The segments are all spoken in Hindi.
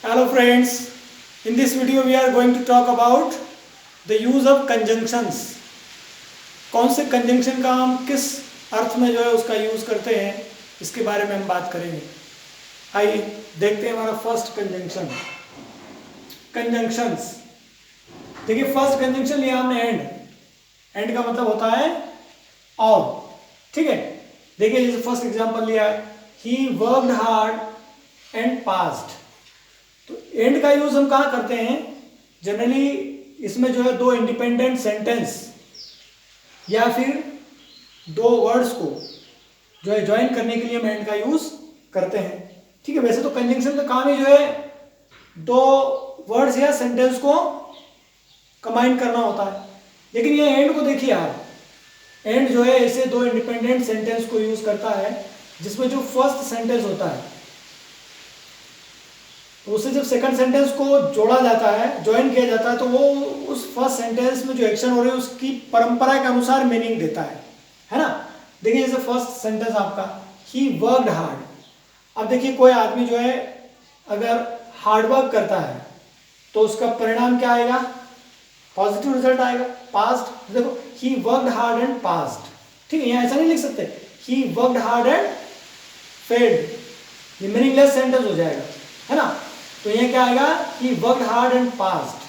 Hello friends, in this video we are going to talk about the use of conjunctions. कौन से conjunction का हम किस अर्थ में जो है उसका यूज करते हैं इसके बारे में हम बात करेंगे। आइए देखते हैं हमारा फर्स्ट कंजंक्शन। कंजंक्शंस देखिए, फर्स्ट कंजंक्शन लिया हमने एंड का मतलब होता है और, ठीक है। देखिए जैसे फर्स्ट एग्जांपल लिया है, he worked hard and passed. तो एंड का यूज हम कहाँ करते हैं? जनरली इसमें जो है दो इंडिपेंडेंट सेंटेंस या फिर दो वर्ड्स को जो है ज्वाइन करने के लिए हम एंड का यूज करते हैं, ठीक है। वैसे तो कंजंक्शन का काम ही जो है दो वर्ड्स या सेंटेंस को कंबाइन करना होता है, लेकिन ये एंड को देखिए आप, एंड जो है ऐसे दो इंडिपेंडेंट सेंटेंस को यूज करता है जिसमें जो फर्स्ट सेंटेंस होता है तो उससे जब सेकंड सेंटेंस को जोड़ा जाता है, ज्वाइन किया जाता है, तो वो उस फर्स्ट सेंटेंस में जो एक्शन हो रही है उसकी परंपरा के अनुसार मीनिंग देता है ना। देखिए जैसे फर्स्ट सेंटेंस आपका, ही वर्कड हार्ड। अब देखिए कोई आदमी जो है अगर हार्ड वर्क करता है तो उसका परिणाम क्या आएगा? पॉजिटिव रिजल्ट आएगा। पास्ट देखो, he worked hard and past, ठीक है। यहाँ ऐसा नहीं लिख सकते he worked hard and failed, ये मीनिंगलेस सेंटेंस हो जाएगा, है ना। तो ये क्या आएगा? He worked hard and past,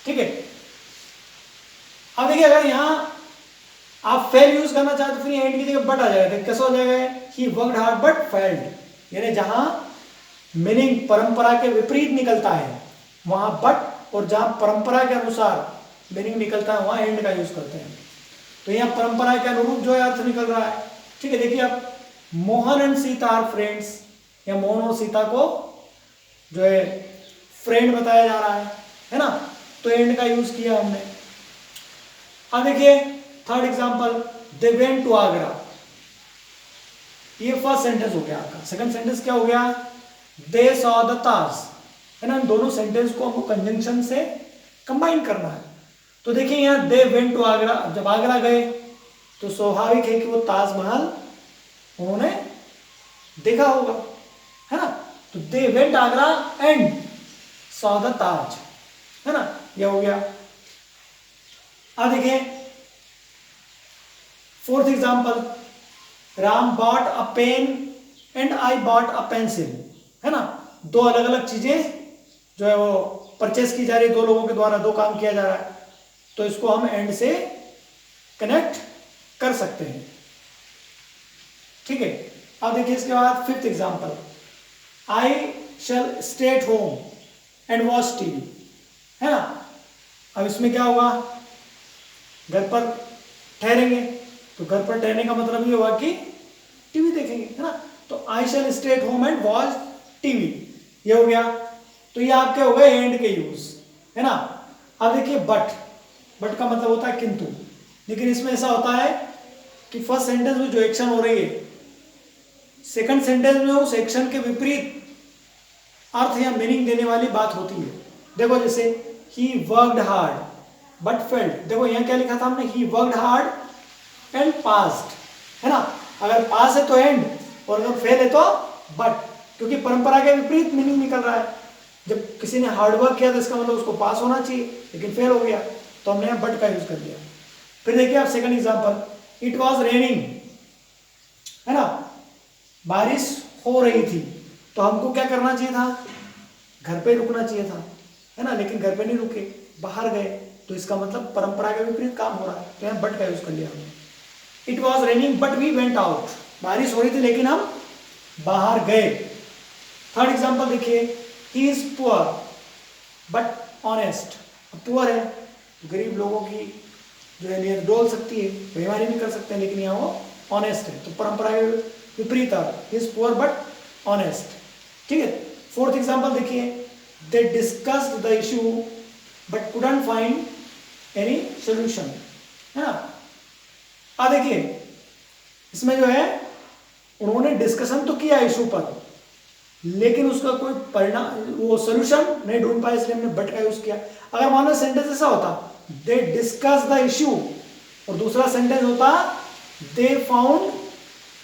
ठीक है। अब देखिए अगर यहां आप फेल यूज करना चाहते तो फिर एंड की जगह बट आ जाएगा। कैसा हो जाएगा? He worked hard but failed, यानी जहां मीनिंग परंपरा के विपरीत निकलता है वहां बट, और जहां परंपरा के अनुसार मीनिंग निकलता है वहां एंड का यूज करते हैं। तो यहां परंपरा के अनुरूप जो है अर्थ निकल रहा है, ठीक है। देखिए अब Mohan and Sita are friends, या मोहन और सीता को जो है फ्रेंड बताया जा रहा है ना। तो एंड का यूज किया हमने। अब देखिए third example, they went to Agra. ये फर्स्ट सेंटेंस हो गया आपका। सेकंड सेंटेंस क्या हो गया? दे सॉ द ताज, है ना। इन दोनों सेंटेंस को हमको कंजंक्शन से कंबाइन करना है। तो देखिए यहाँ दे वेंट टू आगरा, जब आगरा गए तो स्वाभाविक है कि वो ताजमहल उन्होंने देखा होगा, है ना। तो they went Agra and saw the Taj, है ना, ये हो गया। अब देखिए fourth example, Ram bought a pen and I bought a pencil, है ना। दो अलग अलग चीजें जो है वो परचेस की जा रही है, दो लोगों के द्वारा दो काम किया जा रहा है, तो इसको हम एंड से कनेक्ट कर सकते हैं, ठीक है। अब देखिए इसके बाद fifth example, I shall stay at home and watch TV, है ना। अब इसमें क्या होगा? घर पर ठहरेंगे, तो घर पर ठहरने का मतलब ये हुआ कि टीवी देखेंगे, है ना। तो I shall stay at home and watch TV, ये हो गया। तो ये आपके हो गए एंड के यूज, है ना। अब देखिए बट का मतलब होता है किंतु, लेकिन इसमें ऐसा होता है कि फर्स्ट सेंटेंस में जो एक्शन हो रही है सेकंड सेंटेंस में उस एक्शन के विपरीत अर्थ या मीनिंग देने वाली बात होती है। देखो जैसे he worked hard but failed, देखो यहाँ क्या लिखा था हमने? He worked hard and passed, है ना। अगर पास है तो एंड, और अगर फेल है तो बट, क्योंकि परंपरा के विपरीत मीनिंग निकल रहा है। जब किसी ने हार्ड वर्क किया तो इसका मतलब उसको पास होना चाहिए, लेकिन फेल हो गया, तो हमने यहाँ बट का यूज कर दिया। फिर देखिए आप second example, it was raining, है ना, बारिश हो रही थी, तो हमको क्या करना चाहिए था? घर पे रुकना चाहिए था, है ना, लेकिन घर पे नहीं रुके, बाहर गए, तो इसका मतलब परंपरा के विपरीत काम हो रहा है, तो यहाँ बट का यूज कर लिया हमने। It was raining but we went out, बारिश हो रही थी लेकिन हम बाहर गए। थर्ड एग्जांपल देखिए, ही is poor but honest. Poor है तो गरीब लोगों की जो है नीयत डोल सकती है, बेईमानी भी कर सकते हैं, लेकिन यहाँ वो ऑनेस्ट है, तो परंपरा के विपरीत है। He is poor but honest, ठीक है। फोर्थ एग्जांपल देखिए, they discussed the issue but couldn't find any solution, है ना। अब देखिए इसमें जो है उन्होंने डिस्कशन तो किया इशू पर, लेकिन उसका कोई परिणाम, वो सोल्यूशन नहीं ढूंढ पाया, इसलिए हमने बट का यूज किया। अगर मान लो सेंटेंस ऐसा होता, दे डिस्कस द इशू, और दूसरा सेंटेंस होता दे फाउंड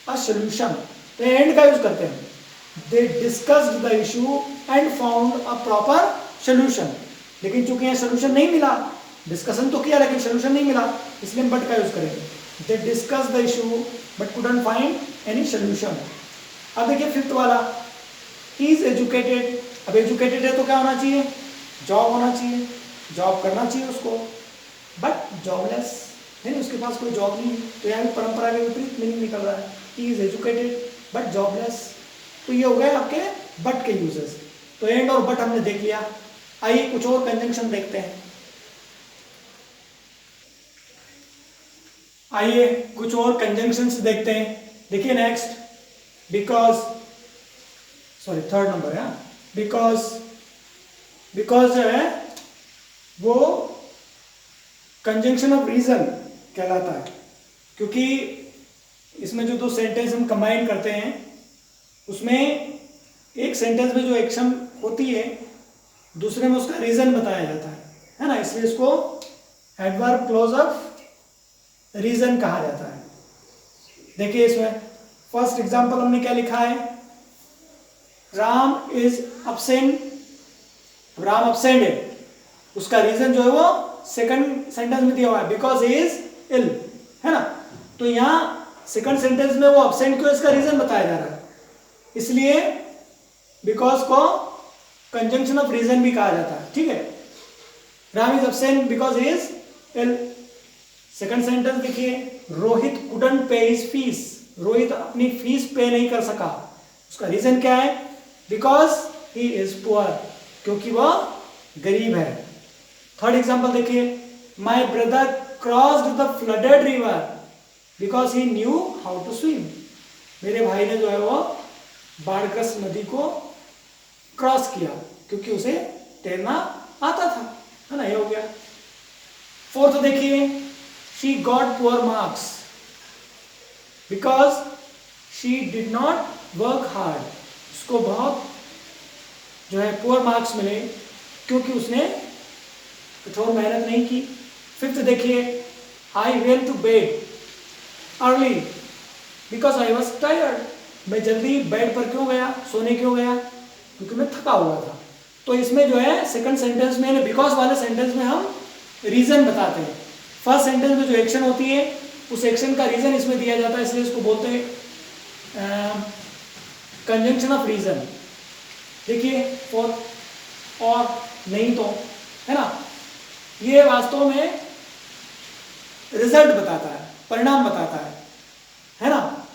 अ सोल्यूशन, तो एंड का यूज करते हैं। They discussed the issue and found a proper solution. लेकिन चूंकि यहाँ सोल्यूशन नहीं मिला, डिस्कशन तो किया लेकिन सोल्यूशन नहीं मिला, इसलिए हम बट का यूज करेंगे। They discuss the issue but couldn't find any solution. अब देखिए फिफ्थ वाला, ही इज एजुकेटेड। अब एजुकेटेड है तो क्या होना चाहिए, जॉब होना चाहिए, जॉब करना चाहिए उसको, बट जॉबलेस, नहीं उसके पास कोई जॉब नहीं है, तो यहाँ भी परंपरा के विपरीत मीनिंग निकल रहा है। He is educated but jobless. तो ये हो गए आपके बट के यूजेस। तो एंड और बट हमने देख लिया। आइए कुछ और कंजंक्शन देखते हैं। आइए कुछ और कंजंक्शंस देखते हैं। देखिए next, because, sorry third number है, बिकॉज, बिकॉज जो है वो कंजंक्शन ऑफ रीजन कहलाता है, क्योंकि इसमें जो दो सेंटेंस हम कंबाइन करते हैं उसमें एक सेंटेंस में जो एक्शन होती है दूसरे में उसका रीजन बताया जाता है ना, इसलिए इसको एडवर्ब क्लॉज ऑफ रीजन कहा जाता है। देखिए इसमें फर्स्ट एग्जांपल हमने क्या लिखा है, Ram is absent, Ram absent है, उसका रीजन जो है वो सेकंड सेंटेंस में दिया हुआ है, बिकॉज ही इज इल, है ना। तो यहां सेकंड सेंटेंस में वो अब्सेंट क्यों, इसका रीजन बताया जा रहा है, इसलिए बिकॉज को कंजंक्शन ऑफ रीजन भी कहा जाता है। ठीक है, Ram is absent because he is ill. Second sentence देखिए, Rohit couldn't pay his fees, Rohit अपनी फीस पे नहीं कर सका, उसका रीजन क्या है, बिकॉज ही इज पुअर, क्योंकि वह गरीब है। थर्ड एग्जांपल देखिए, my brother crossed the flooded river because he knew how to swim, मेरे भाई ने जो है वो बाढ़ग्रस्त नदी को क्रॉस किया क्योंकि उसे तैरना आता था, है ना, ये हो गया। फोर्थ देखिए, she got poor marks because she did not work hard, उसको बहुत जो है पुअर मार्क्स मिले क्योंकि उसने कठोर मेहनत नहीं की। फिफ्थ देखिए, I went to bed early because I was tired, मैं जल्दी बेड पर क्यों गया, सोने क्यों गया, क्योंकि मैं थका हुआ था। तो इसमें जो है सेकंड सेंटेंस में, बिकॉज वाले सेंटेंस में हम रीजन बताते हैं, फर्स्ट सेंटेंस में जो एक्शन होती है उस एक्शन का रीजन इसमें दिया जाता है, इसलिए इसको बोलते हैं कंजंक्शन ऑफ रीजन। देखिए फोर्थ, और नहीं तो, है ना, ये वास्तव में रिजल्ट बताता है, परिणाम बताता है ना।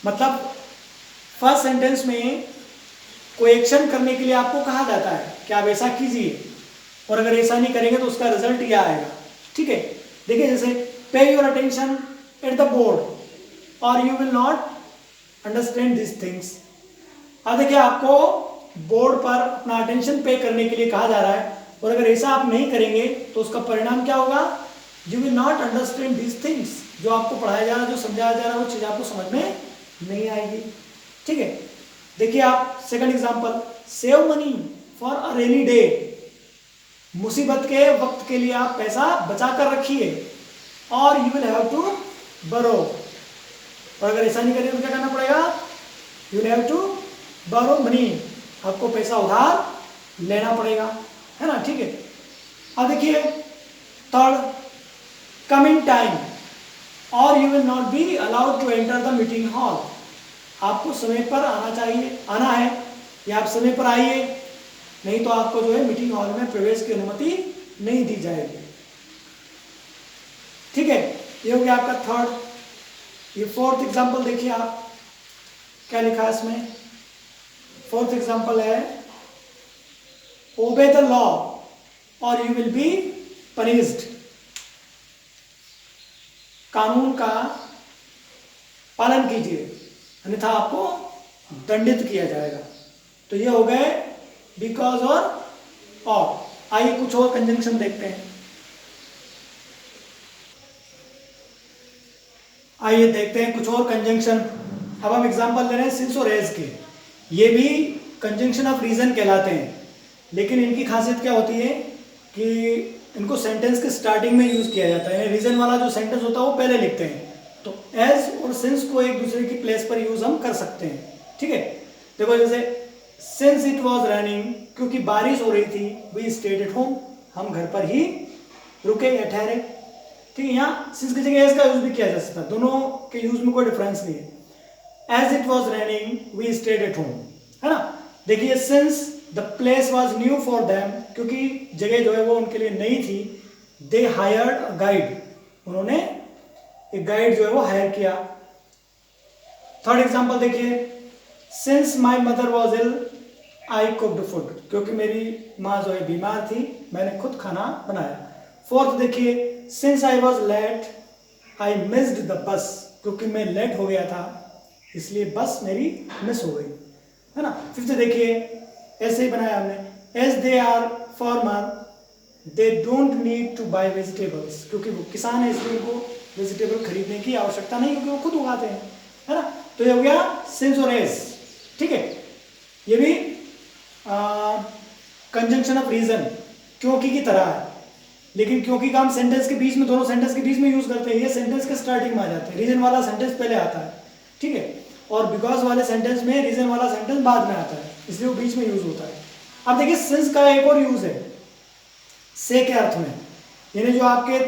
मतलब फर्स्ट सेंटेंस में कोई एक्शन करने के लिए आपको कहा जाता है कि आप ऐसा कीजिए, और अगर ऐसा नहीं करेंगे तो उसका रिजल्ट यह आएगा। ठीक है, देखिए जैसे pay your attention at the board और you will not understand this things. अब देखिए आपको बोर्ड पर अपना अटेंशन पे करने के लिए कहा जा रहा है, और अगर ऐसा आप नहीं करेंगे तो उसका परिणाम क्या होगा, you will not understand this things, जो आपको पढ़ाया जा रहा है, जो समझाया जा रहा है, वो चीज आपको समझ में नहीं आएगी। ठीक है, देखिए आप second example, save money for a rainy day, मुसीबत के वक्त के लिए आप पैसा बचा कर रखिए, और you will have to borrow, और अगर ऐसा नहीं करें तो क्या करना पड़ेगा, you will have to borrow money, आपको पैसा उधार लेना पड़ेगा, है ना। ठीक है, अब देखिए थर्ड, कम इन टाइम और you will not be allowed to enter the meeting hall, आपको समय पर आना चाहिए, आना है, या आप समय पर आइए, नहीं तो आपको जो है मीटिंग हॉल में प्रवेश की अनुमति नहीं दी जाएगी। ठीक है, ये हो गया आपका थर्ड। ये फोर्थ एग्जांपल देखिए आप क्या लिखा है इसमें, फोर्थ एग्जांपल है, ओबे द लॉ और यू विल बी पनिश्ड, कानून का पालन कीजिए अन्यथा आपको दंडित किया जाएगा। तो ये हो गए बिकॉज और। आइए कुछ और कंजंक्शन देखते हैं। आइए देखते हैं कुछ और कंजंक्शन। अब हम एग्जांपल ले रहे हैं सिंस और एज के, ये भी कंजंक्शन ऑफ रीजन कहलाते हैं, लेकिन इनकी खासियत क्या होती है कि इनको सेंटेंस के स्टार्टिंग में यूज किया जाता है, रीजन वाला जो सेंटेंस होता है वो पहले लिखते हैं, तो एज और सिंस को एक दूसरे की प्लेस पर यूज हम कर सकते हैं। ठीक है, देखो जैसे सिंस इट वॉज रनिंग, क्योंकि बारिश हो रही थी, वी स्टेड एट होम, हम घर पर ही रुके या ठहरे। ठीक है, यहाँ सिंस की जगह एज का यूज भी किया जा सकता है, दोनों के यूज में कोई डिफरेंस नहीं है। As it was raining we stayed at home, है ना। देखिए since the place was new for them, क्योंकि जगह जो है वो उनके लिए नई थी, दे हायर्ड अ गाइड, उन्होंने एक गाइड जो है वो हायर किया। थर्ड एग्जांपल देखिए, since my mother was ill I cooked food, क्योंकि मेरी माँ जो है बीमार थी, मैंने खुद खाना बनाया। फोर्थ देखिए, since I was late I missed the bus, क्योंकि मैं लेट हो गया था इसलिए बस मेरी मिस हो गई, है ना। फिफ्थ देखिए, ऐसे ही बनाया हमने, as they are farmer they don't need to buy vegetables, क्योंकि वो किसान है इसलिए उनको वेजिटेबल खरीदने की आवश्यकता नहीं, क्योंकि वो खुद उगाते हैं, है ना। तो ये हो गया सिंस और एज। ठीक है, ये भी कंजंक्शन ऑफ रीजन, क्योंकि की तरह है, लेकिन क्योंकि का हम सेंटेंस के बीच में, दोनों सेंटेंस के बीच में यूज करते हैं, ये सेंटेंस के स्टार्टिंग में आ जाते हैं, रीजन वाला सेंटेंस पहले आता है। ठीक है, और बिकॉज वाले सेंटेंस में रीजन वाला सेंटेंस बाद में आता है, इसलिए वो बीच में यूज होता है। अब देखिए सिंस का एक और यूज है से के अर्थ में, यानी जो आपके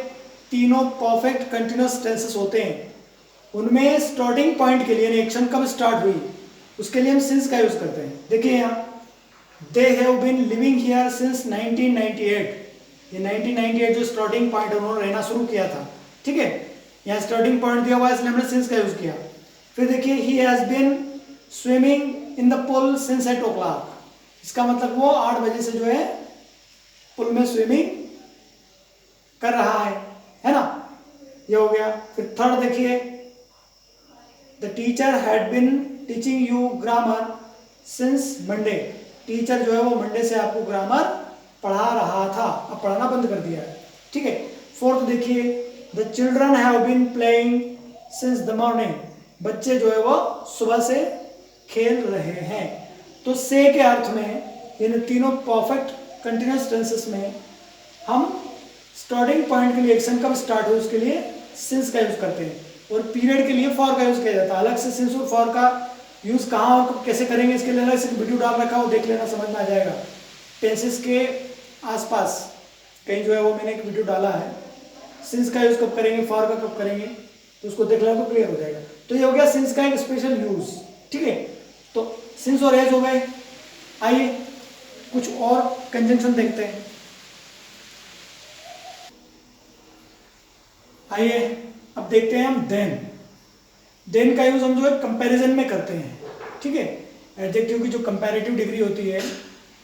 तीनों परफेक्ट कंटिन्यूअस टेंसेस होते हैं उनमें स्टार्टिंग पॉइंट के लिए एक्शन कब स्टार्ट हुई उसके लिए हम सिंस का यूज करते हैं। देखिए यहाँ, they have been living here since 1998, ये 1998 जो स्टार्टिंग पॉइंट है, उन्होंने रहना शुरू किया था। ठीक है, यहाँ स्टार्टिंग पॉइंट दिया हुआ है इसलिए हमने सिंस का यूज किया। फिर देखिए, he has been swimming in the pool since 8 o'clock, इसका मतलब वो 8 बजे से जो है पुल में स्विमिंग कर रहा है ना, ये हो गया। फिर थर्ड देखिए, the teacher had been teaching you grammar since Monday, teacher जो है वो मंडे से आपको ग्रामर पढ़ा रहा था, अब पढ़ाना बंद कर दिया है। ठीक है, फोर्थ देखिए, the children have been playing since the morning, बच्चे जो है वो सुबह से खेल रहे हैं। तो से के अर्थ में इन तीनों परफेक्ट कंटिन्यूअस टेंसेस में हम स्टार्टिंग पॉइंट के लिए एक्शन कब स्टार्ट हो उसके लिए सिंस का यूज करते हैं, और पीरियड के लिए फॉर का यूज किया जाता है। अलग से सिंस और फॉर का यूज कहाँ और कैसे करेंगे इसके लिए अलग से वीडियो डाल रखा हो, देख लेना, समझ में आ जाएगा। टेंसेस के आसपास कहीं जो है वो मैंने एक वीडियो डाला है, सिंस का यूज कब करेंगे, फॉर का कब करेंगे, तो उसको देख लेना तो क्लियर हो जाएगा। तो ये हो गया सिंस का एक स्पेशल यूज। ठीक है, तो सिंस और एज हो गए। आइए कुछ और कंजंक्शन देखते हैं। आइए अब देखते हैं हम देन। देन का यूज हम जो है कंपैरिजन में करते हैं। ठीक है, एडजेक्टिव की जो कंपैरेटिव डिग्री होती है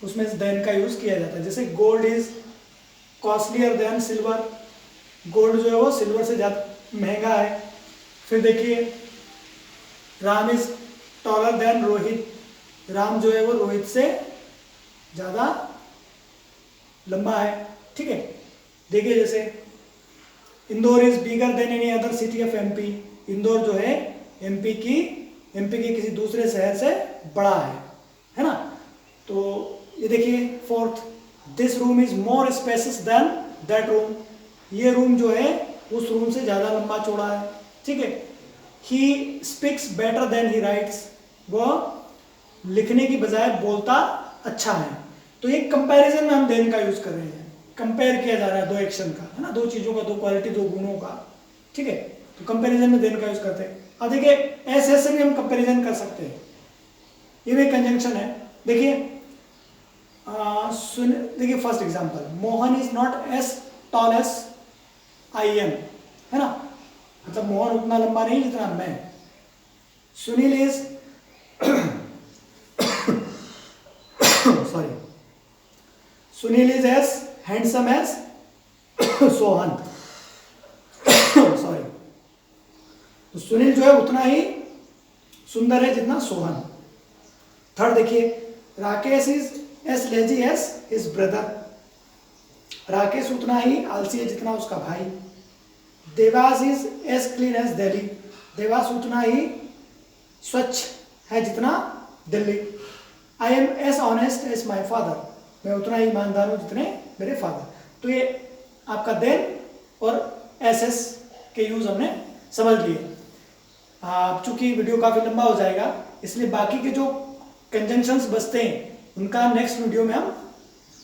उसमें देन का यूज किया जाता है। जैसे gold is costlier then silver, gold जो है वो सिल्वर से ज़्यादा महंगा है। फिर देखिए, Ram is taller than Rohit, Ram जो है वो रोहित से ज़्यादा लंबा है। ठीक है, देखिए जैसे Indore is bigger than any other city of MP, Indore जो है एमपी के किसी दूसरे शहर से बड़ा है ना। तो ये देखिए fourth, this room is more spacious than that room, ये रूम जो है उस रूम से ज़्यादा लंबा चौड़ा है। ठीक है, he speaks better than he writes, वह लिखने की बजाय बोलता अच्छा है। तो ये कंपैरिजन में हम देन का यूज कर रहे हैं, कंपेयर किया जा रहा है दो एक्शन का, है ना, दो चीज़ों का, दो क्वालिटी, दो गुणों का। ठीक है, तो कंपैरिजन में देन का यूज करते हैं। अब देखिए ऐसे ऐसे भी हम कंपैरिजन कर सकते हैं, ये भी कंजंक्शन है। देखिए देखिए first example, Mohan is not as tall as I am, है ना, मतलब मोहन उतना लंबा नहीं जितना मैं। Sunil is sorry, Sunil is as handsome as Sohan, sorry, तो सुनील जो है उतना ही सुंदर है जितना सोहन। थर्ड देखिए, Rakesh is as lazy as his brother, Rakesh उतना ही आलसी है जितना उसका भाई। Dewas is as clean as Delhi, Dewas उतना ही स्वच्छ है जितना Delhi. I am as honest as my father, मैं उतना ही ईमानदार हूँ जितने मेरे फादर। तो ये आपका देन और एस के यूज हमने समझ लिए। चूंकि वीडियो काफ़ी लंबा हो जाएगा इसलिए बाकी के जो कंजंक्शंस बचते हैं उनका नेक्स्ट वीडियो में हम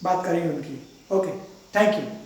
बात करेंगे उनकी। Okay, thank you.